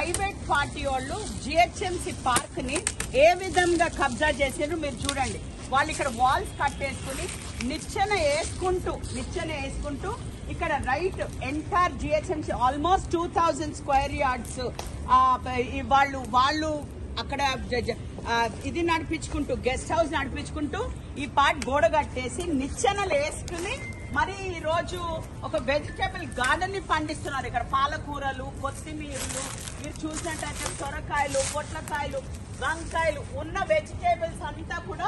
Private party వాళ్ళు GHMC park ని ఏ విధంగా కబ్జా చేసారు మీరు చూడండి. వాళ్ళు ఇక్కడ వాల్స్ కట్టేసుకుని నిచ్చెన వేసుకుంటూ ఇక్కడ right entire GHMC almost 2000 square yards వాళ్ళు అక్కడ ఇది నడిపించుకుంటూ గెస్ట్ హౌస్ నడిపించుకుంటూ ఈ పార్ట్ గోడ కట్టేసి నిచ్చెనలు వేసుకుని మరి ఈ రోజు ఒక వెజిటేబుల్ గార్డెన్ ని పండిస్తున్నారు. ఇక్కడ పాలకూరలు, కొత్తిమీరలు, మీరు చూసినట్టయితే సొరకాయలు, పొట్లకాయలు, వంకాయలు ఉన్న వెజిటేబుల్స్ అంతా కూడా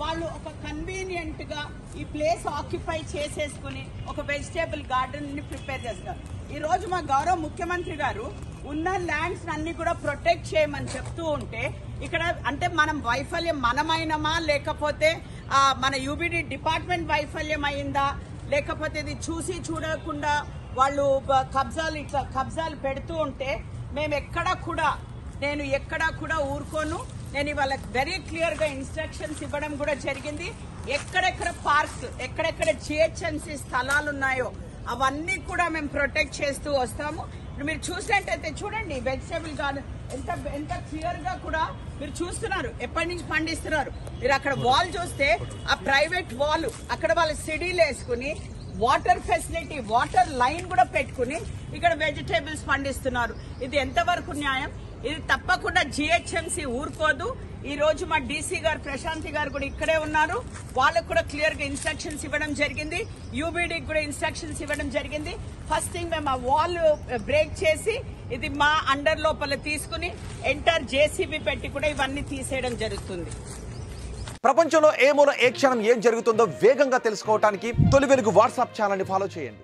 వాళ్ళు ఒక కన్వీనియంట్ గా ఈ ప్లేస్ ఆక్యుపై చేసేసుకుని ఒక వెజిటేబుల్ గార్డెన్ ని ప్రిపేర్ చేస్తారు. ఈ రోజు మా గౌరవ ముఖ్యమంత్రి గారు ఉన్న ల్యాండ్స్ అన్ని కూడా ప్రొటెక్ట్ చేయమని చెప్తూ ఉంటే ఇక్కడ అంటే మనం వైఫల్యం మనమైనమా లేకపోతే మన యూబీడీ డిపార్ట్మెంట్ వైఫల్యం అయిందా లేకపోతే ఇది చూడకుండా వాళ్ళు కబ్జాలు పెడుతూ ఉంటే నేను ఎక్కడా కూడా ఊరుకోను. నేను ఇవాళ వెరీ క్లియర్ గా ఇన్స్ట్రక్షన్స్ ఇవ్వడం కూడా జరిగింది. ఎక్కడెక్కడ పార్క్స్, ఎక్కడెక్కడ జిహెచ్ఎంసీ స్థలాలు ఉన్నాయో అవన్నీ కూడా మేము ప్రొటెక్ట్ చేస్తూ వస్తాము. మీరు చూసినట్టయితే చూడండి వెజిటేబుల్ గార్డెన్ ఎంత క్లియర్ గా కూడా మీరు చూస్తున్నారు ఎప్పటి నుంచి పండిస్తున్నారు. మీరు అక్కడ వాల్ చూస్తే ఆ ప్రైవేట్ వాల్ అక్కడ వాళ్ళు సిడీలు వేసుకుని వాటర్ ఫెసిలిటీ, వాటర్ లైన్ కూడా పెట్టుకుని ఇక్కడ వెజిటేబుల్స్ పండిస్తున్నారు. ఇది ఎంతవరకు న్యాయం? ఇది తప్పకుండా జిహెచ్ఎంసీ ఊరుకోదు. ఈ రోజు మా డీసీ గారు ప్రశాంతి గారు కూడా ఇక్కడే ఉన్నారు. వాళ్ళకు కూడా క్లియర్ గా ఇన్స్ట్రక్షన్స్ ఇవ్వడం జరిగింది. యూబీడీకి కూడా ఇన్స్ట్రక్షన్స్ ఇవ్వడం జరిగింది. ఫస్ట్ థింగ్ మేము ఆ వాల్ బ్రేక్ చేసి ఇది మా అండర్ లోపల తీసుకుని ఎంటర్ జేసీబీ పెట్టి కూడా ఇవన్నీ తీసేయడం జరుగుతుంది. ప్రపంచంలో ఏ మూల ఏ క్షణం ఏం జరుగుతుందో వేగంగా తెలుసుకోవడానికి తొలి వెలుగు వాట్సాప్ ఛానల్ ని ఫాలో చేయండి.